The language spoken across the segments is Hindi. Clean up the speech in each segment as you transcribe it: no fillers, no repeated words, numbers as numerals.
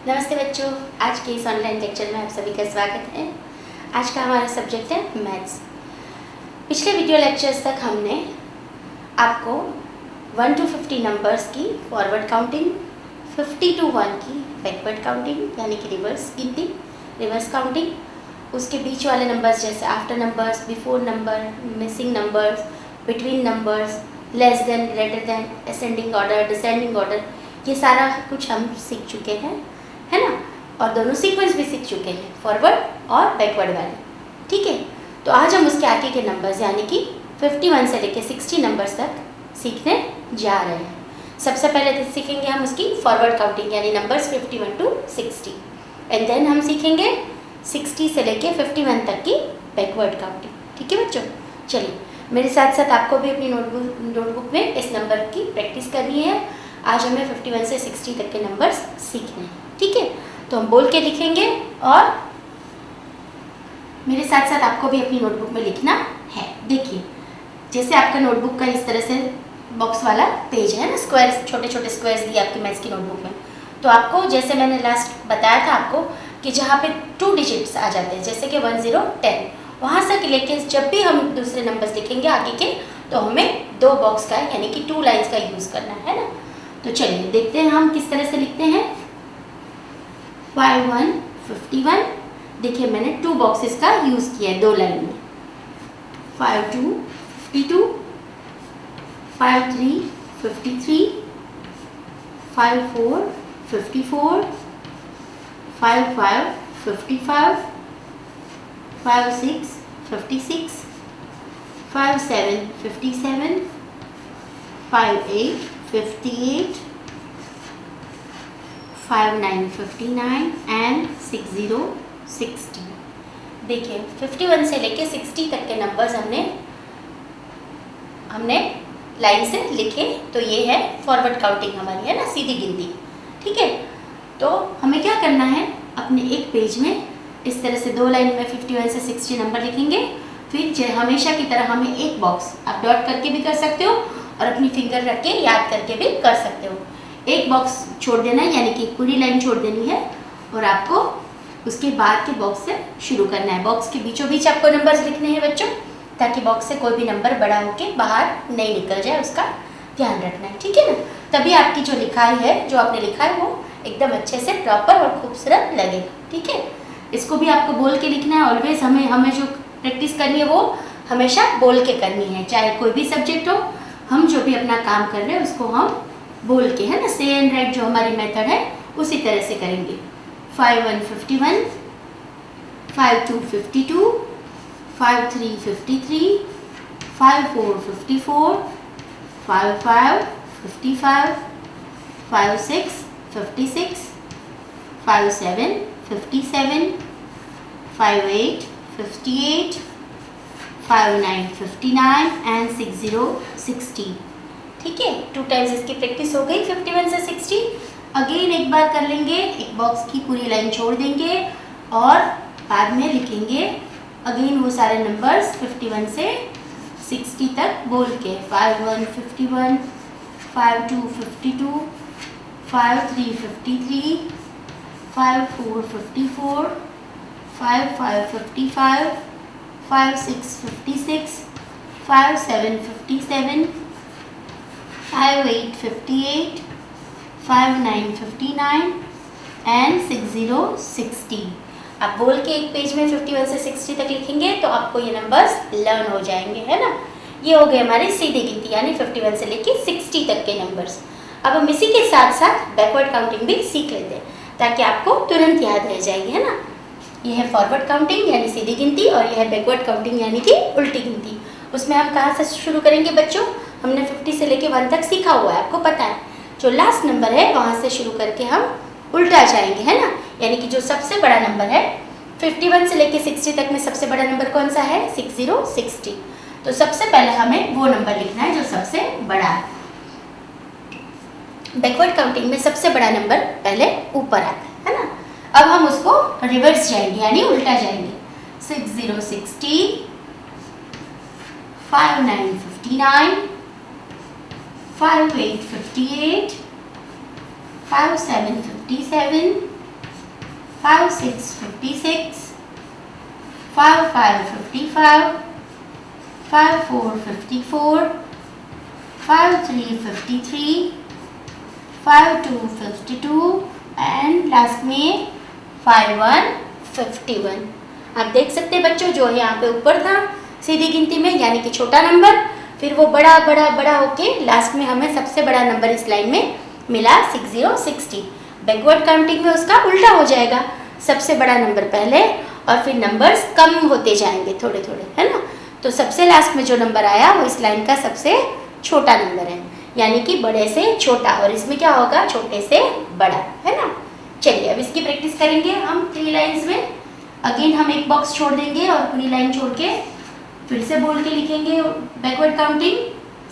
नमस्ते बच्चों, आज के इस ऑनलाइन लेक्चर में आप सभी का स्वागत है। आज का हमारा सब्जेक्ट है मैथ्स। पिछले वीडियो लेक्चर्स तक हमने आपको 1 to 50 नंबर्स की फॉरवर्ड काउंटिंग, 50 to 1 की बैकवर्ड काउंटिंग यानी कि रिवर्स गिनती, रिवर्स काउंटिंग, उसके बीच वाले नंबर्स जैसे after numbers, before number, missing numbers, between numbers, less than, greater than, ascending order, descending order, ये सारा कुछ हम सीख चुके हैं, है ना। और दोनों सीक्वेंस भी सीख चुके हैं, फॉरवर्ड और बैकवर्ड वाले, ठीक है। तो आज हम उसके आगे के नंबर्स यानी कि 51 से लेके 60 नंबर्स तक सीखने जा रहे हैं। सबसे पहले सीखेंगे हम उसकी फॉरवर्ड काउंटिंग यानी नंबर्स 51 to 60 एंड देन हम सीखेंगे 60 से लेके 51 तक की बैकवर्ड काउंटिंग, ठीक है बच्चों। चलिए मेरे साथ साथ आपको भी अपनी नोटबुक में इस नंबर की प्रैक्टिस करनी है। आज हमें 51 से 60 तक के नंबर्स सीखने हैं, ठीक है। तो हम बोल के लिखेंगे और मेरे साथ साथ आपको भी अपनी नोटबुक में लिखना है। देखिए जैसे आपका नोटबुक का इस तरह से बॉक्स वाला पेज है ना, स्क्वायर्स, छोटे छोटे स्क्वायर्स दिए आपकी मैथ्स की नोटबुक में। तो आपको जैसे मैंने लास्ट बताया था आपको कि जहाँ पे 2 डिजिट्स आ जाते हैं जैसे कि 1 0 10, वहाँ से लेके जब भी हम दूसरे नंबर्स लिखेंगे आगे के तो हमें 2 बॉक्स का यानी कि 2 लाइन्स का यूज़ करना है ना। तो चलिए देखते हैं हम किस तरह से लिखते हैं। 51 51, देखिए मैंने 2 बॉक्सेस का यूज़ किया है 2 लाइन में। 52 52, 53 53, 54 54, 55 55, 56 56, 57 57, 58 58, 59 59 एंड 60 60। देखिए 51 से लेके 60 तक के नंबर्स हमने लाइन से लिखे। तो ये है फॉरवर्ड काउंटिंग हमारी, है ना, सीधी गिनती, ठीक है। तो हमें क्या करना है, अपने एक पेज में इस तरह से 2 लाइन में 51 से 60 नंबर लिखेंगे। फिर हमेशा की तरह हमें एक बॉक्स आप डॉट करके भी कर सकते हो और अपनी फिंगर रख के याद करके भी कर सकते हो। एक बॉक्स छोड़ देना है यानी कि पूरी लाइन छोड़ देनी है और आपको उसके बाद के बॉक्स से शुरू करना है। बॉक्स के बीचों बीच आपको नंबर्स लिखने हैं बच्चों, ताकि बॉक्स से कोई भी नंबर बड़ा होके बाहर नहीं निकल जाए, उसका ध्यान रखना है, ठीक है ना। तभी आपकी जो लिखाई है, जो आपने लिखा है वो एकदम अच्छे से प्रॉपर और खूबसूरत लगेगा, ठीक है। इसको भी आपको बोल के लिखना है। ऑलवेज हमें जो प्रैक्टिस करनी है वो हमेशा बोल के करनी है, चाहे कोई भी सब्जेक्ट हो। हम जो भी अपना काम कर रहे हैं उसको हम बोल के, है ना, से एंड राइट जो हमारी मेथड है उसी तरह से करेंगे। 51 51, 52 52, 53 53, 54 54, 55 55, 56 56, 57 57, 58 58, 59 59 एंड 60 60, ठीक है। 2 टाइम्स इसकी प्रैक्टिस हो गई 51 से 60। अगेन एक बार कर लेंगे, एक बॉक्स की पूरी लाइन छोड़ देंगे और बाद में लिखेंगे अगेन वो सारे नंबर्स 51 से 60 तक बोल के। 51 51, 52 52, 53 53, 54 54, 55 55, 56 56, 57 57, 58 58, 59 59 एंड 60 60। आप बोल के एक पेज में 51 से 60 तक लिखेंगे तो आपको ये नंबर्स लर्न हो जाएंगे, है ना। ये हो गए हमारी सीधी गिनती यानी 51 से लेके 60 तक के नंबर्स। अब हम इसी के साथ साथ बैकवर्ड काउंटिंग भी सीख लेते हैं ताकि आपको तुरंत याद रह जाएगी, है ना। ये है फॉरवर्ड काउंटिंग यानी सीधी गिनती और यह है बैकवर्ड काउंटिंग यानी कि उल्टी गिनती। उसमें हम कहाँ से शुरू करेंगे बच्चों, हमने 50 से लेके 1 तक सीखा हुआ है, आपको पता है। जो लास्ट नंबर है वहाँ से शुरू करके हम उल्टा जाएंगे, है ना। यानी कि जो सबसे बड़ा नंबर है 51 से लेके 60 तक में सबसे बड़ा नंबर कौन सा है, 60 60। तो सबसे पहले हमें वो नंबर लिखना है जो सबसे बड़ा है। बैकवर्ड काउंटिंग में सबसे बड़ा नंबर पहले ऊपर आता है ना। अब हम उसको रिवर्स जाएंगे यानी उल्टा जाएंगे। 60 60, 5 9 59, 5 8 58, 5 7 57, 5 6 56, 5 5 55, 5 4 54, 5 3 53, 5 2 52 एंड लास्ट में 5 1 51। आप देख सकते हैं बच्चों, जो है यहाँ पे ऊपर था सीधी गिनती में यानी कि छोटा नंबर, फिर वो बड़ा बड़ा बड़ा होके लास्ट में हमें सबसे बड़ा नंबर इस लाइन में मिला 6060। बैकवर्ड काउंटिंग में उसका उल्टा हो जाएगा, सबसे बड़ा नंबर पहले और फिर नंबर्स कम होते जाएंगे थोड़े थोड़े, है ना। तो सबसे लास्ट में जो नंबर आया वो इस लाइन का सबसे छोटा नंबर है, यानी कि बड़े से छोटा, और इसमें क्या होगा, छोटे से बड़ा, है ना। चलिए अब इसकी प्रैक्टिस करेंगे हम 3 लाइन्स में। अगेन हम एक बॉक्स छोड़ देंगे और पूरी लाइन छोड़ के फिर से बोल के लिखेंगे बैकवर्ड काउंटिंग।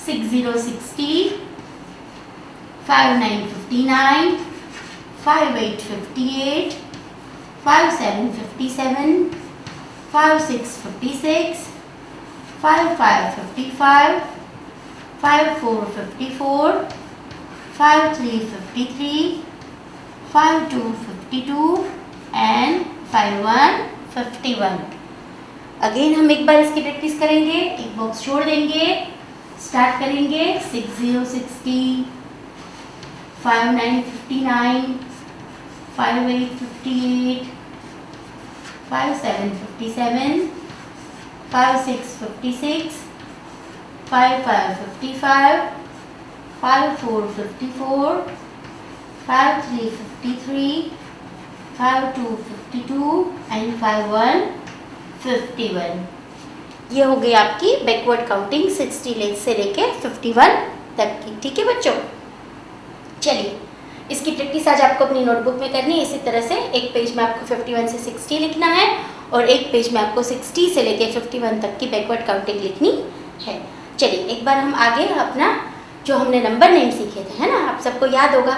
6060, 5959, 5858, 5757, 5656, 5555, 5454, 5353, 5252 एंड 5151। अगेन हम एक बार इसकी प्रैक्टिस करेंगे, एक बॉक्स छोड़ देंगे, स्टार्ट करेंगे 6060, 5959, 5858, 5757, 5656, 5555, 5454, 5353, 5252 एंड 5151। ये हो गई आपकी बैकवर्ड काउंटिंग 60 से लेके 51 तक की। ठीक है बच्चों, चलिए इसकी प्रैक्टिस आज आपको अपनी नोटबुक में करनी है। इसी तरह से एक पेज में आपको 51 से 60 लिखना है और एक पेज में आपको 60 से लेके 51 तक की बैकवर्ड काउंटिंग लिखनी है। चलिए एक बार हम आगे अपना जो हमने नंबर नेम सीखे थे, है ना, आप सबको याद होगा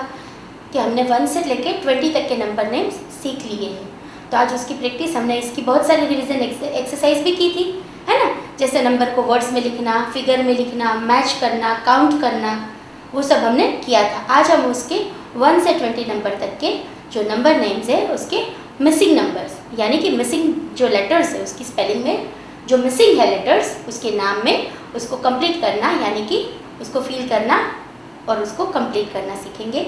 कि हमने 1 से लेके 20 तक के नंबर नेम्स सीख लिए हैं। तो आज उसकी प्रैक्टिस हमने इसकी बहुत सारी रिवीजन एक्सरसाइज भी की थी, है ना, जैसे नंबर को वर्ड्स में लिखना, फिगर में लिखना, मैच करना, काउंट करना, वो सब हमने किया था। आज हम उसके 1 से 20 नंबर तक के जो नंबर नेम्स है उसके मिसिंग नंबर्स, यानी कि मिसिंग जो लेटर्स है उसकी स्पेलिंग में जो मिसिंग है लेटर्स उसके नाम में, उसको कंप्लीट करना, यानी कि उसको फिल करना और उसको कंप्लीट करना सीखेंगे।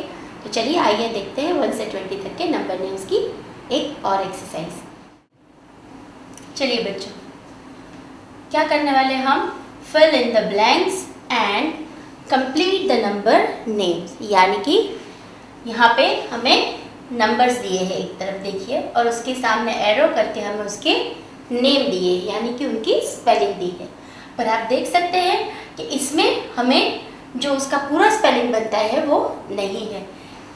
तो चलिए आइए देखते हैं 1 से 20 तक के नंबर नेम्स की एक और एक्सरसाइज। चलिए बच्चों, क्या करने वाले हम, fill in the blanks and complete the number names, यानी कि यहाँ पे हमें नंबर्स दिए हैं एक तरफ देखिए, और उसके सामने एरो करके हमें उसके नेम दिए, यानी कि उनकी स्पेलिंग दी है। पर आप देख सकते हैं कि इसमें हमें जो उसका पूरा स्पेलिंग बनता है वो नहीं है,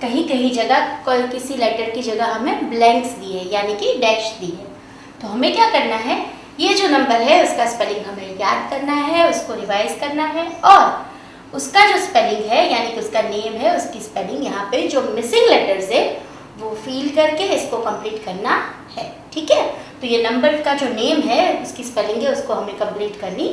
कहीं कहीं जगह कोई किसी लेटर की जगह हमें ब्लैंक्स दिए, यानी कि डैश दी है। तो हमें क्या करना है, ये जो नंबर है उसका स्पेलिंग हमें याद करना है, उसको रिवाइज करना है, और उसका जो स्पेलिंग है यानी कि उसका नेम है उसकी स्पेलिंग यहाँ पे जो मिसिंग लेटर्स है वो फिल करके इसको कंप्लीट करना है। ठीक है, तो ये नंबर का जो नेम है उसकी स्पेलिंग है उसको हमें कंप्लीट करनी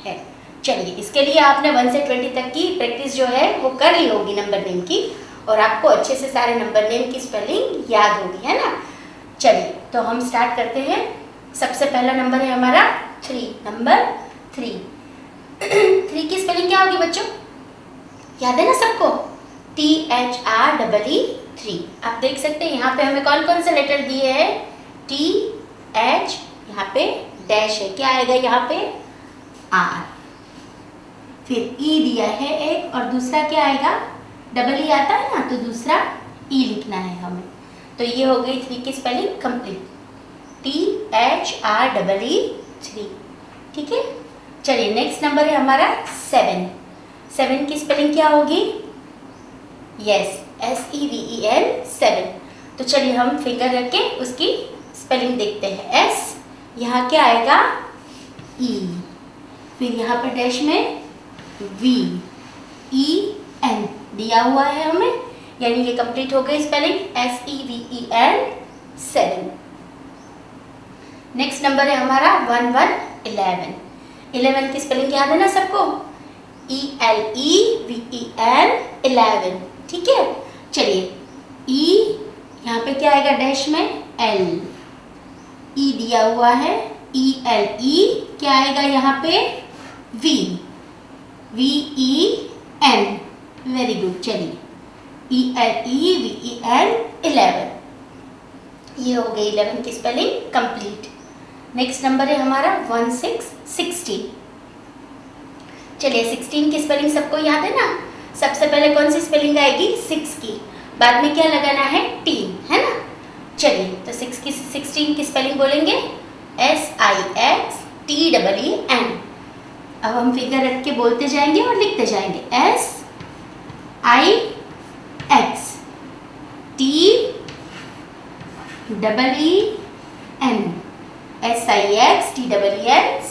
है। चलिए इसके लिए आपने 1 से 20 तक की प्रैक्टिस जो है वो कर ली होगी नंबर नेम की, और आपको अच्छे से सारे नंबर नेम की स्पेलिंग याद होगी, है ना। चलिए तो हम स्टार्ट करते हैं। सबसे पहला नंबर है हमारा 3, नंबर 3। 3 की स्पेलिंग क्या होगी बच्चों, याद है ना सबको, THREE 3। आप देख सकते हैं यहाँ पे हमें कौन कौन से लेटर दिए हैं, TH, यहाँ पे डैश है, क्या आएगा यहाँ पे R, फिर E दिया है एक, और दूसरा क्या आएगा, डबल E आता है ना, तो दूसरा E लिखना है हमें। तो ये हो गई 3 की स्पेलिंग कंप्लीट, THREE 3। ठीक है, चलिए नेक्स्ट नंबर है हमारा 7। 7 की स्पेलिंग क्या होगी, यस, SEVEN 7। तो चलिए हम फिंगर रख के उसकी स्पेलिंग देखते हैं। S, यहाँ क्या आएगा E, फिर यहाँ पर डैश में VEN दिया हुआ है हमें, यानी ये कंप्लीट हो गई स्पेलिंग SEVEN 7। नेक्स्ट नंबर है हमारा 11। 11 की स्पेलिंग याद है ना सबको? ELEVEN 11, ठीक है। चलिए E यहाँ पे क्या आएगा डैश में? L, E दिया हुआ है ELE, क्या आएगा यहाँ पे? V, VEN, very good. चलिए ELEVEN 11, ये हो गई 11 की स्पेलिंग कंप्लीट। नेक्स्ट नंबर है हमारा 16। चलिए 16 की स्पेलिंग सबको याद है ना? सबसे पहले कौन सी स्पेलिंग आएगी? 6 की, बाद में क्या लगाना है? T, है ना। चलिए तो 16 की स्पेलिंग बोलेंगे SIXTEEN। अब हम फिगर रख के बोलते जाएंगे और लिखते जाएंगे SIXTEEN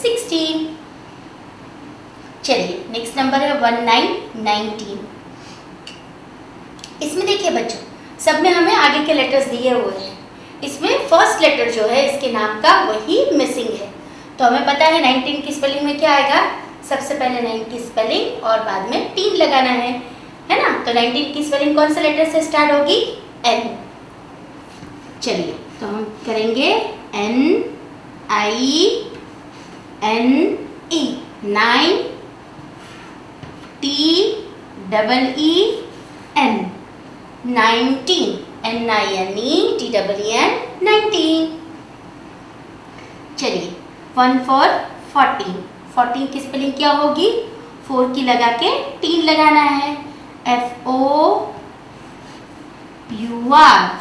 16। चलिए नेक्स्ट नंबर है 19। इसमें देखिए बच्चों, सब में हमें आगे के लेटर्स दिए हुए हैं। इसमें फर्स्ट लेटर जो है इसके नाम का वही मिसिंग है। तो हमें पता है 19 की स्पेलिंग में क्या आएगा? सबसे पहले 9 की स्पेलिंग और बाद में 3 लगाना है ना। तो 19 की स्पेलिंग कौन से लेटर से स्टार्ट होगी? N। चलिए तो हम करेंगे NINE, 9, TEEN, 19, NINETEEN 19। चलिए 14 की स्पेलिंग क्या होगी? 4 की लगा के 3 लगाना है FOUR,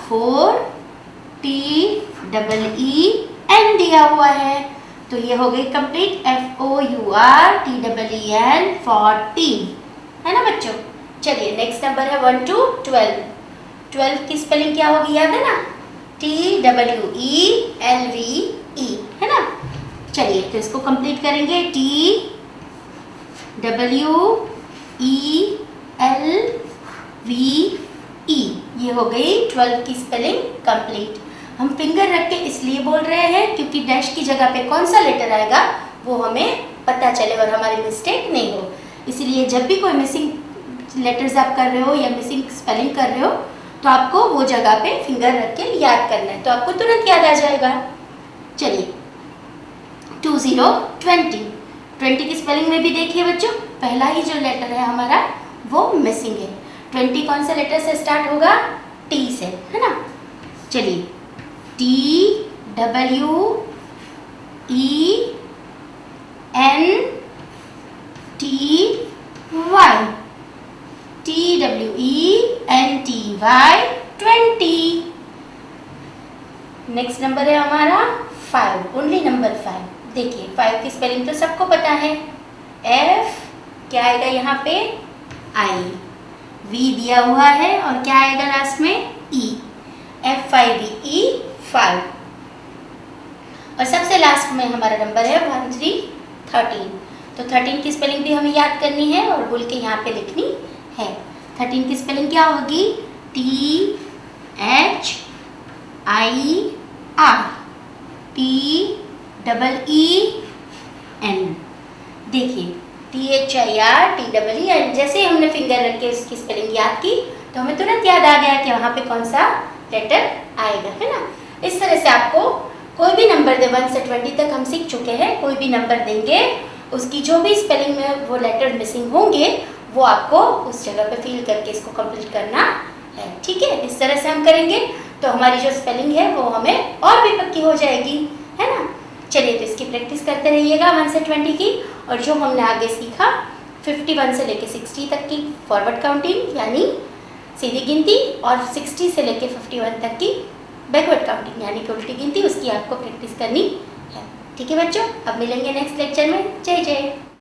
4, TEEN दिया हुआ है। तो ये हो गई कंप्लीट FOURTEEN 40, है ना बच्चों। चलिए नेक्स्ट नंबर है 1 to 12। 12 की स्पेलिंग क्या होगी याद है ना? TWELVE, है ना। चलिए तो इसको कंप्लीट करेंगे TWELVE, ये हो गई 12 की स्पेलिंग कंप्लीट। हम फिंगर रख के इसलिए बोल रहे हैं क्योंकि डैश की जगह पे कौन सा लेटर आएगा वो हमें पता चले और हमारी मिस्टेक नहीं हो। इसलिए जब भी कोई मिसिंग लेटर्स आप कर रहे हो या मिसिंग स्पेलिंग कर रहे हो तो आपको वो जगह पे फिंगर रख के याद करना है, तो आपको तुरंत याद आ जाएगा। चलिए 20 की स्पेलिंग में भी देखिए बच्चों, पहला ही जो लेटर है हमारा वो मिसिंग है। 20 कौन से लेटर से स्टार्ट होगा? T से, है ना। चलिए TWENTY 20। नेक्स्ट नंबर है हमारा 5, ओनली नंबर 5। देखिए 5 की स्पेलिंग तो सबको पता है। F, क्या आएगा यहाँ पे? I, V दिया हुआ है और क्या आएगा लास्ट में? E, FIVE 5। और सबसे लास्ट में हमारा नंबर है 13। तो 13 की स्पेलिंग भी हमें याद करनी है और बोल के यहाँ पे लिखनी है। 13 की स्पेलिंग क्या होगी? THIRTEEN। देखिए THIRTEEN, जैसे ही हमने फिंगर रख के उसकी स्पेलिंग याद की तो हमें तुरंत याद आ गया कि वहाँ पे कौन सा लेटर आएगा, है ना। इस तरह से आपको कोई भी नंबर दे, 1 से 20 तक हम सीख चुके हैं। कोई भी नंबर देंगे उसकी जो भी स्पेलिंग में वो लेटर मिसिंग होंगे वो आपको उस जगह पे फिल करके इसको कंप्लीट करना है, ठीक है। इस तरह से हम करेंगे तो हमारी जो स्पेलिंग है वो हमें और भी पक्की हो जाएगी, है ना। चलिए तो इसकी प्रैक्टिस करते रहिएगा 1 से 20 की। और जो हमने आगे सीखा 51 से लेके 60 तक की फॉरवर्ड काउंटिंग यानी सीधी गिनती और 60 से लेके 51 तक की बैकवर्ड काउंटिंग यानी कि उल्टी गिनती, उसकी आपको प्रैक्टिस करनी है, ठीक है बच्चों। अब मिलेंगे नेक्स्ट लेक्चर में। जय जय।